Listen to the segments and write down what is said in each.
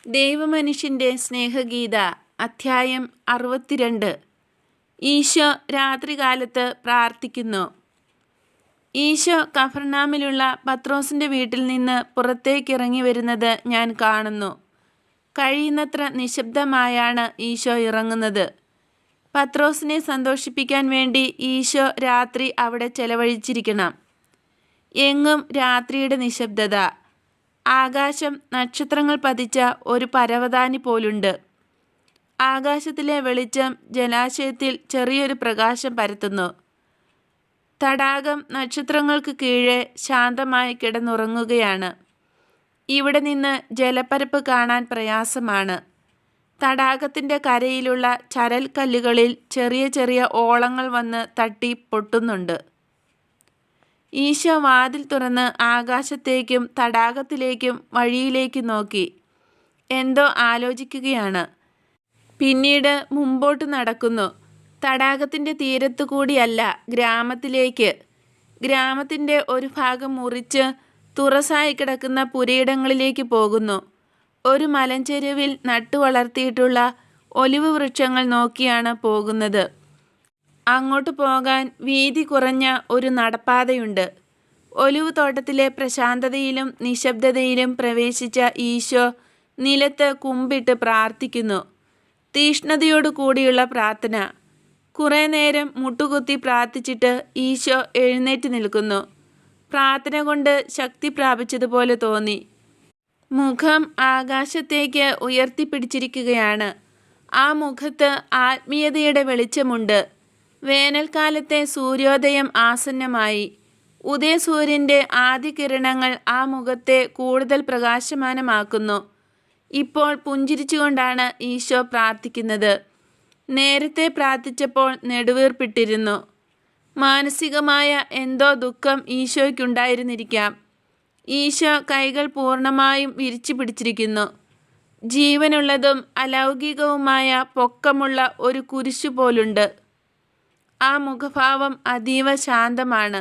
ദൈവമനുഷ്യൻ്റെ സ്നേഹഗീത അധ്യായം 62. ഈശോ രാത്രികാലത്ത് പ്രാർത്ഥിക്കുന്നു. ഈശോ കഫർനാമിലുള്ള പത്രോസിൻ്റെ വീട്ടിൽ നിന്ന് പുറത്തേക്കിറങ്ങി വരുന്നത് ഞാൻ കാണുന്നു. കഴിയുന്നത്ര നിശബ്ദമായാണ് ഈശോ ഇറങ്ങുന്നത്. പത്രോസിനെ സന്തോഷിപ്പിക്കാൻ വേണ്ടി ഈശോ രാത്രി അവിടെ ചെലവഴിച്ചിരിക്കണം. എങ്ങും രാത്രിയുടെ നിശബ്ദത. ആകാശം നക്ഷത്രങ്ങൾ പതിച്ച ഒരു പരവതാനി പോലുണ്ട്. ആകാശത്തിലെ വെളിച്ചം ജലാശയത്തിൽ ചെറിയൊരു പ്രകാശം പരത്തുന്നു. തടാകം നക്ഷത്രങ്ങൾക്ക് കീഴെ ശാന്തമായി കിടന്നുറങ്ങുകയാണ്. ഇവിടെ നിന്ന് ജലപ്പരപ്പ് കാണാൻ പ്രയാസമാണ്. തടാകത്തിൻ്റെ കരയിലുള്ള ചരൽക്കല്ലുകളിൽ ചെറിയ ചെറിയ ഓളങ്ങൾ വന്ന് തട്ടി പൊട്ടുന്നുണ്ട്. ഈശോ വാതിൽ തുറന്ന് ആകാശത്തേക്കും തടാകത്തിലേക്കും വഴിയിലേക്കും നോക്കി എന്തോ ആലോചിക്കുകയാണ്. പിന്നീട് മുമ്പോട്ട് നടക്കുന്നു. തടാകത്തിൻ്റെ തീരത്തു കൂടിയല്ല, ഗ്രാമത്തിലേക്ക്. ഗ്രാമത്തിൻ്റെ ഒരു ഭാഗം മുറിച്ച് തുറസായി കിടക്കുന്ന പുരയിടങ്ങളിലേക്ക് പോകുന്നു. ഒരു മലഞ്ചെരുവിൽ നട്ടുവളർത്തിയിട്ടുള്ള ഒലിവ് വൃക്ഷങ്ങൾ നോക്കിയാണ് പോകുന്നത്. അങ്ങോട്ട് പോകാൻ വീതി കുറഞ്ഞ ഒരു നടപ്പാതയുണ്ട്. ഒലിവ് തോട്ടത്തിലെ പ്രശാന്തതയിലും നിശബ്ദതയിലും പ്രവേശിച്ച ഈശോ നിലത്ത് കുമ്പിട്ട് പ്രാർത്ഥിക്കുന്നു. തീഷ്ണതയോടു കൂടിയുള്ള പ്രാർത്ഥന. കുറേ നേരം മുട്ടുകുത്തി പ്രാർത്ഥിച്ചിട്ട് ഈശോ എഴുന്നേറ്റ് നിൽക്കുന്നു. പ്രാർത്ഥന കൊണ്ട് ശക്തി പ്രാപിച്ചതുപോലെ തോന്നി. മുഖം ആകാശത്തേക്ക് ഉയർത്തിപ്പിടിച്ചിരിക്കുകയാണ്. ആ മുഖത്ത് ആത്മീയതയുടെ വെളിച്ചമുണ്ട്. വേനൽക്കാലത്തെ സൂര്യോദയം ആസന്നമായി. ഉദയസൂര്യൻ്റെ ആദ്യ കിരണങ്ങൾ ആ മുഖത്തെ കൂടുതൽ പ്രകാശമാനമാക്കുന്നു. ഇപ്പോൾ പുഞ്ചിരിച്ചുകൊണ്ടാണ് ഈശോ പ്രാർത്ഥിക്കുന്നത്. നേരത്തെ പ്രാർത്ഥിച്ചപ്പോൾ നെടുവീർപ്പിട്ടിരുന്നു. മാനസികമായ എന്തോ ദുഃഖം ഈശോയ്ക്കുണ്ടായിരുന്നിരിക്കാം. ഈശോ കൈകൾ പൂർണ്ണമായും വിരിച്ചു പിടിച്ചിരിക്കുന്നു. ജീവനുള്ളതും അലൗകികവുമായ പൊക്കമുള്ള ഒരു കുരിശു പോലുണ്ട്. ആ മുഖഭാവം അതീവ ശാന്തമാണ്.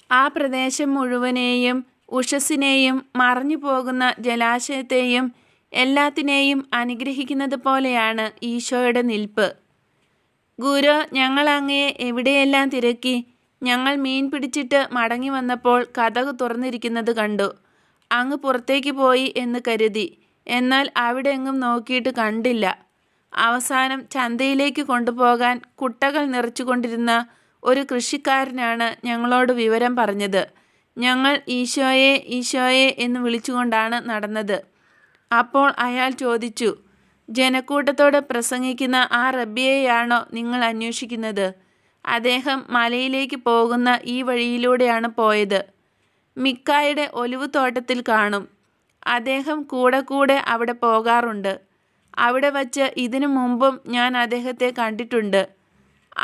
ആ പ്രദേശം മുഴുവനെയും, ഉഷസ്സിനെയും, മറഞ്ഞു പോകുന്ന ജലാശയത്തെയും എല്ലാത്തിനെയും അനുഗ്രഹിക്കുന്നത് പോലെയാണ് ഈശോയുടെ നിൽപ്പ്. ഗുരു, ഞങ്ങൾ അങ്ങയെ എവിടെയെല്ലാം തിരക്കി. ഞങ്ങൾ മീൻ പിടിച്ചിട്ട് മടങ്ങി വന്നപ്പോൾ കതക് തുറന്നിരിക്കുന്നത് കണ്ടു. അങ്ങ് പുറത്തേക്ക് പോയി എന്ന് കരുതി. എന്നാൽ അവിടെ എങ്ങും നോക്കിയിട്ട് കണ്ടില്ല. അവസാനം ചന്തയിലേക്ക് കൊണ്ടുപോകാൻ കുട്ടകൾ നിറച്ചുകൊണ്ടിരുന്ന ഒരു കൃഷിക്കാരനാണ് ഞങ്ങളോട് വിവരം പറഞ്ഞത്. ഞങ്ങൾ ഈശോയെ ഈശോയെ എന്ന് വിളിച്ചുകൊണ്ടാണ് നടന്നത്. അപ്പോൾ അയാൾ ചോദിച്ചു, ജനക്കൂട്ടത്തോട് പ്രസംഗിക്കുന്ന ആ റബ്ബിയെയാണോ നിങ്ങൾ അന്വേഷിക്കുന്നത്? അദ്ദേഹം മലയിലേക്ക് പോകുന്ന ഈ വഴിയിലൂടെയാണ് പോയത്. മിക്കായുടെ ഒലിവ് തോട്ടത്തിൽ കാണും. അദ്ദേഹം കൂടെ അവിടെ പോകാറുണ്ട്. അവിടെ വച്ച് ഇതിനു മുമ്പും ഞാൻ അദ്ദേഹത്തെ കണ്ടിട്ടുണ്ട്.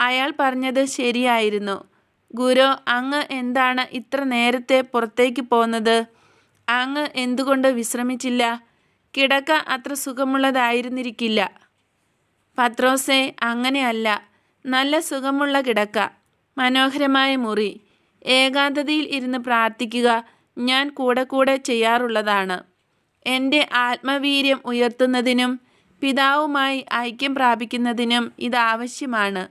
അയാൾ പറഞ്ഞത് ശരിയായിരുന്നു. ഗുരു, അങ്ങ് എന്താണ് ഇത്ര നേരത്തെ പുറത്തേക്ക് പോന്നത്? അങ്ങ് എന്തുകൊണ്ട് വിശ്രമിച്ചില്ല? കിടക്ക അത്ര സുഖമുള്ളതായിരുന്നിരിക്കില്ല. പത്രോസേ, അങ്ങനെയല്ല. നല്ല സുഖമുള്ള കിടക്ക, മനോഹരമായ മുറി. ഏകാന്തതയിൽ ഇരുന്ന് പ്രാർത്ഥിക്കുക ഞാൻ കൂടെ ചെയ്യാറുള്ളതാണ്. എൻ്റെ ആത്മവീര്യം ഉയർത്തുന്നതിനും പിതാവുമായി ഐക്യം പ്രാപിക്കുന്നതിനും ഇതാവശ്യമാണ്.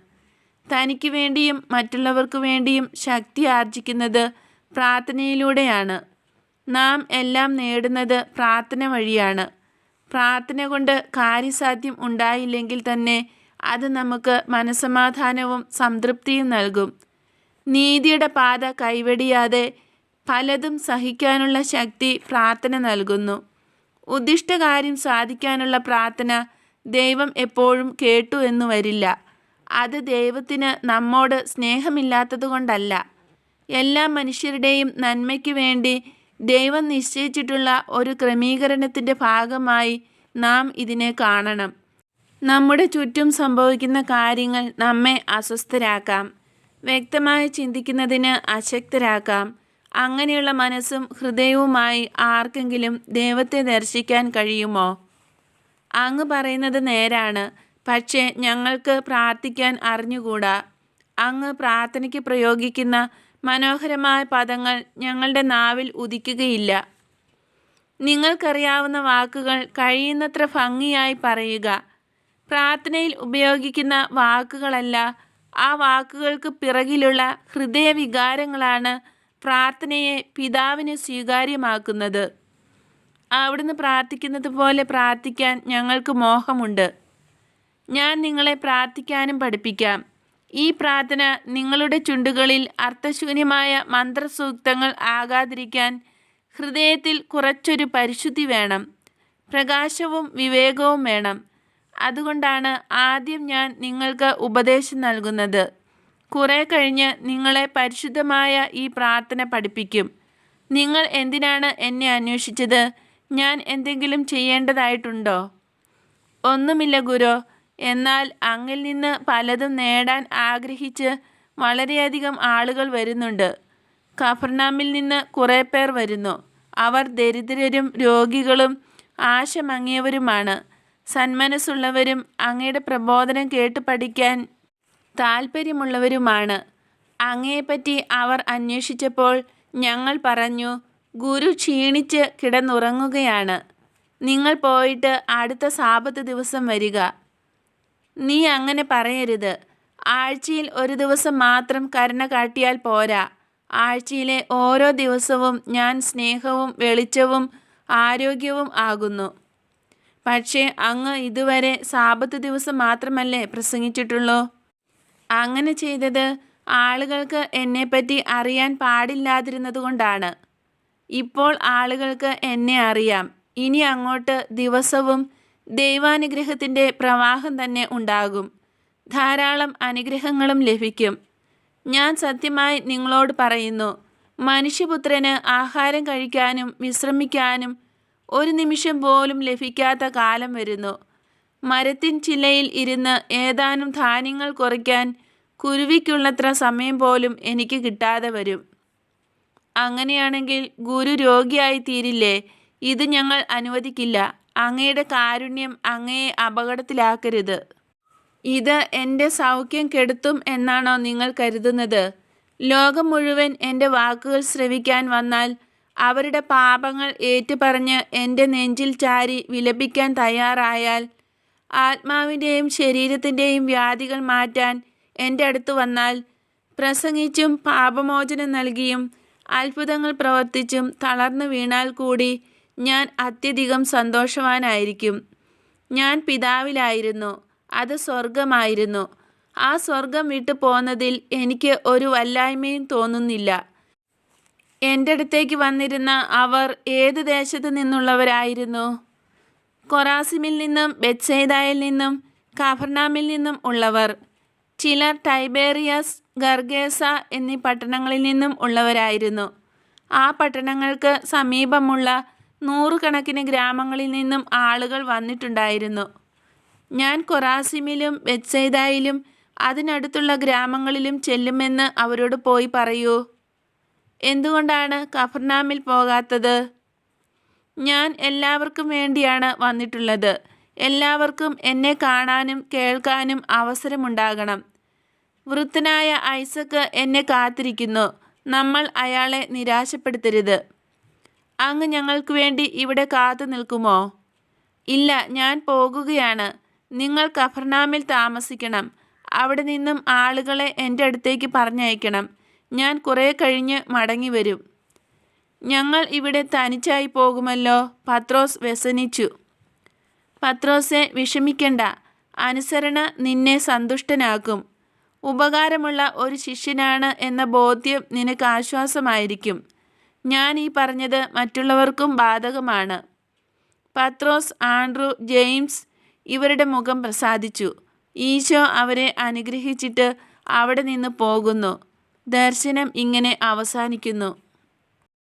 തനിക്ക് വേണ്ടിയും മറ്റുള്ളവർക്ക് വേണ്ടിയും ശക്തി ആർജിക്കുന്നത് പ്രാർത്ഥനയിലൂടെയാണ്. നാം എല്ലാം നേടുന്നത് പ്രാർത്ഥന വഴിയാണ്. പ്രാർത്ഥന കൊണ്ട് കാര്യസാധ്യം ഉണ്ടായില്ലെങ്കിൽ തന്നെ അത് നമുക്ക് മനസ്സമാധാനവും സംതൃപ്തിയും നൽകും. നീതിയുടെ പാത കൈവെടിയാതെ പലതും സഹിക്കാനുള്ള ശക്തി പ്രാർത്ഥന നൽകുന്നു. ഉദ്ദിഷ്ടകാര്യം സാധിക്കാനുള്ള പ്രാർത്ഥന ദൈവം എപ്പോഴും കേട്ടു എന്ന് വരില്ല. അത് ദൈവത്തിന് നമ്മോട് സ്നേഹമില്ലാത്തതുകൊണ്ടല്ല. എല്ലാ മനുഷ്യരുടെയും നന്മയ്ക്ക് വേണ്ടി ദൈവം നിശ്ചയിച്ചിട്ടുള്ള ഒരു ക്രമീകരണത്തിൻ്റെ ഭാഗമായി നാം ഇതിനെ കാണണം. നമ്മുടെ ചുറ്റും സംഭവിക്കുന്ന കാര്യങ്ങൾ നമ്മെ അസ്വസ്ഥരാക്കാം, വ്യക്തമായി ചിന്തിക്കുന്നതിന് അശക്തരാക്കാം. അങ്ങനെയുള്ള മനസ്സും ഹൃദയവുമായി ആർക്കെങ്കിലും ദൈവത്തെ ദർശിക്കാൻ കഴിയുമോ? അങ്ങ് പറയുന്നത് നേരാണ്. പക്ഷേ ഞങ്ങൾക്ക് പ്രാർത്ഥിക്കാൻ അറിഞ്ഞുകൂടാ. അങ്ങ് പ്രാർത്ഥനയ്ക്ക് പ്രയോഗിക്കുന്ന മനോഹരമായ പദങ്ങൾ ഞങ്ങളുടെ നാവിൽ ഉദിക്കുകയില്ല. നിങ്ങൾക്കറിയാവുന്ന വാക്കുകൾ കഴിയുന്നത്ര ഭംഗിയായി പറയുക. പ്രാർത്ഥനയിൽ ഉപയോഗിക്കുന്ന വാക്കുകളല്ല, ആ വാക്കുകൾക്ക് പിറകിലുള്ള ഹൃദയവികാരങ്ങളാണ് പ്രാർത്ഥനയെ പിതാവിന് സ്വീകാര്യമാക്കുന്നത്. അവിടുന്ന് പ്രാർത്ഥിക്കുന്നത് പോലെ പ്രാർത്ഥിക്കാൻ ഞങ്ങൾക്ക് മോഹമുണ്ട്. ഞാൻ നിങ്ങളെ പ്രാർത്ഥിക്കാനും പഠിപ്പിക്കാം. ഈ പ്രാർത്ഥന നിങ്ങളുടെ ചുണ്ടുകളിൽ അർത്ഥശൂന്യമായ മന്ത്രസൂക്തങ്ങൾ ആകാതിരിക്കാൻ ഹൃദയത്തിൽ കുറച്ചൊരു പരിശുദ്ധി വേണം, പ്രകാശവും വിവേകവും വേണം. അതുകൊണ്ടാണ് ആദ്യം ഞാൻ നിങ്ങൾക്ക് ഉപദേശം നൽകുന്നത്. കുറെ കഴിഞ്ഞ് നിങ്ങളെ പരിശുദ്ധമായ ഈ പ്രാർത്ഥന പഠിപ്പിക്കും. നിങ്ങൾ എന്തിനാണ് എന്നെ അന്വേഷിച്ചത്? ഞാൻ എന്തെങ്കിലും ചെയ്യേണ്ടതായിട്ടുണ്ടോ? ഒന്നുമില്ല ഗുരു. എന്നാൽ അങ്ങിൽ നിന്ന് പലതും നേടാൻ ആഗ്രഹിച്ച് വളരെയധികം ആളുകൾ വരുന്നുണ്ട്. കഫർനാമിൽ നിന്ന് കുറേ പേർ വരുന്നു. അവർ ദരിദ്രരും രോഗികളും ആശ മങ്ങിയവരുമാണ്. സന്മനസ്സുള്ളവരും അങ്ങയുടെ പ്രബോധനം കേട്ട് പഠിക്കാൻ താൽപ്പര്യമുള്ളവരുമാണ്. അങ്ങയെപ്പറ്റി അവർ അന്വേഷിച്ചപ്പോൾ ഞങ്ങൾ പറഞ്ഞു, ഗുരു ക്ഷീണിച്ച് കിടന്നുറങ്ങുകയാണ്. നിങ്ങൾ പോയിട്ട് അടുത്ത സാബത്ത് ദിവസം വരിക. നീ അങ്ങനെ പറയരുത്. ആഴ്ചയിൽ ഒരു ദിവസം മാത്രം കരുണ കാട്ടിയാൽ പോരാ. ആഴ്ചയിലെ ഓരോ ദിവസവും ഞാൻ സ്നേഹവും വെളിച്ചവും ആരോഗ്യവും ആകുന്നു. പക്ഷേ അങ്ങ് ഇതുവരെ സാബത്ത് ദിവസം മാത്രമല്ലേ പ്രസംഗിച്ചിട്ടുള്ളൂ? അങ്ങനെ ചെയ്തത് ആളുകൾക്ക് എന്നെപ്പറ്റി അറിയാൻ പാടില്ലാതിരുന്നതുകൊണ്ടാണ്. ഇപ്പോൾ ആളുകൾക്ക് എന്നെ അറിയാം. ഇനി അങ്ങോട്ട് ദിവസവും ദൈവാനുഗ്രഹത്തിൻ്റെ പ്രവാഹം തന്നെ ഉണ്ടാകും. ധാരാളം അനുഗ്രഹങ്ങളും ലഭിക്കും. ഞാൻ സത്യമായി നിങ്ങളോട് പറയുന്നു, മനുഷ്യപുത്രന് ആഹാരം കഴിക്കാനും വിശ്രമിക്കാനും ഒരു നിമിഷം പോലും ലഭിക്കാത്ത കാലം വരുന്നു. മരത്തിൻ ചില്ലയിൽ ഇരുന്ന് ഏതാനും ധാന്യങ്ങൾ കുറിക്കാൻ കുരുവിക്കുള്ളത്ര സമയം പോലും എനിക്ക് കിട്ടാതെ വരും. അങ്ങനെയാണെങ്കിൽ ഗുരു രോഗിയായി തീരില്ലേ? ഇത് ഞങ്ങൾ അനുവദിക്കില്ല. അങ്ങയുടെ കാരുണ്യം അങ്ങയെ അപകടത്തിലാക്കരുത്. ഇത് എൻ്റെ സൗഖ്യം കെടുത്തും എന്നാണോ നിങ്ങൾ കരുതുന്നത്? ലോകം മുഴുവൻ എൻ്റെ വാക്കുകൾ ശ്രവിക്കാൻ വന്നാൽ അവരുടെ പാപങ്ങൾ ഏറ്റുപറഞ്ഞ് എൻ്റെ നെഞ്ചിൽ ചാരി വിലപിക്കാൻ തയ്യാറായാൽ, ആത്മാവിൻ്റെയും ശരീരത്തിൻ്റെയും വ്യാധികൾ മാറ്റാൻ എൻ്റെ അടുത്ത് വന്നാൽ, പ്രസംഗിച്ചും പാപമോചനം നൽകിയും അത്ഭുതങ്ങൾ പ്രവർത്തിച്ചും തളർന്നു വീണാൽ കൂടി ഞാൻ അത്യധികം സന്തോഷവാനായിരിക്കും. ഞാൻ പിതാവിലായിരുന്നു, അത് സ്വർഗമായിരുന്നു. ആ സ്വർഗം വിട്ടു പോന്നതിൽ എനിക്ക് ഒരു വല്ലായ്മയും തോന്നുന്നില്ല. എൻ്റെ അടുത്തേക്ക് വന്നിരുന്ന അവർ ഏത് ദേശത്തു നിന്നുള്ളവരായിരുന്നു? കൊറാസിമിൽ നിന്നും ബെത്സൈദായിൽ നിന്നും കഫർനാമിൽ നിന്നും ഉള്ളവർ. ചിലർ ടൈബേറിയസ്, ഗർഗേസ എന്നീ പട്ടണങ്ങളിൽ നിന്നും ഉള്ളവരായിരുന്നു. ആ പട്ടണങ്ങൾക്ക് സമീപമുള്ള നൂറുകണക്കിന് ഗ്രാമങ്ങളിൽ നിന്നും ആളുകൾ വന്നിട്ടുണ്ടായിരുന്നു. ഞാൻ കൊറാസിമിലും ബെത്സൈദായിലും അതിനടുത്തുള്ള ഗ്രാമങ്ങളിലും ചെല്ലുമെന്ന് അവരോട് പോയി പറയൂ. എന്തുകൊണ്ടാണ് കഫർനാമിൽ പോകാത്തത്? ഞാൻ എല്ലാവർക്കും വേണ്ടിയാണ് വന്നിട്ടുള്ളത്. എല്ലാവർക്കും എന്നെ കാണാനും കേൾക്കാനും അവസരമുണ്ടാകണം. വൃദ്ധനായ ഐസക്ക് എന്നെ കാത്തിരിക്കുന്നു. നമ്മൾ അയാളെ നിരാശപ്പെടുത്തരുത്. അങ്ങ് ഞങ്ങൾക്ക് വേണ്ടി ഇവിടെ കാത്തു നിൽക്കുമോ? ഇല്ല, ഞാൻ പോകുകയാണ്. നിങ്ങൾ കഫർനാമിൽ താമസിക്കണം. അവിടെ നിന്നും ആളുകളെ എൻ്റെ അടുത്തേക്ക് പറഞ്ഞയക്കണം. ഞാൻ കുറേ കഴിഞ്ഞ് മടങ്ങി വരും. ഞങ്ങൾ ഇവിടെ തനിച്ചായി പോകുമല്ലോ. പത്രോസ് വ്യസനിച്ചു. പത്രോസെ, വിഷമിക്കണ്ട. അനുസരണ നിന്നെ സന്തുഷ്ടനാക്കും. ഉപകാരമുള്ള ഒരു ശിഷ്യനാണ് എന്ന ബോധ്യം നിനക്ക് ആശ്വാസമായിരിക്കും. ഞാൻ ഈ പറഞ്ഞത് മറ്റുള്ളവർക്കും ബാധകമാണ്. പത്രോസ്, ആൻഡ്രു, ജെയിംസ് ഇവരുടെ മുഖം പ്രസാദിച്ചു. ഈശോ അവരെ അനുഗ്രഹിച്ചിട്ട് അവിടെ നിന്ന് പോകുന്നു. ദർശനം ഇങ്ങനെ അവസാനിക്കുന്നു.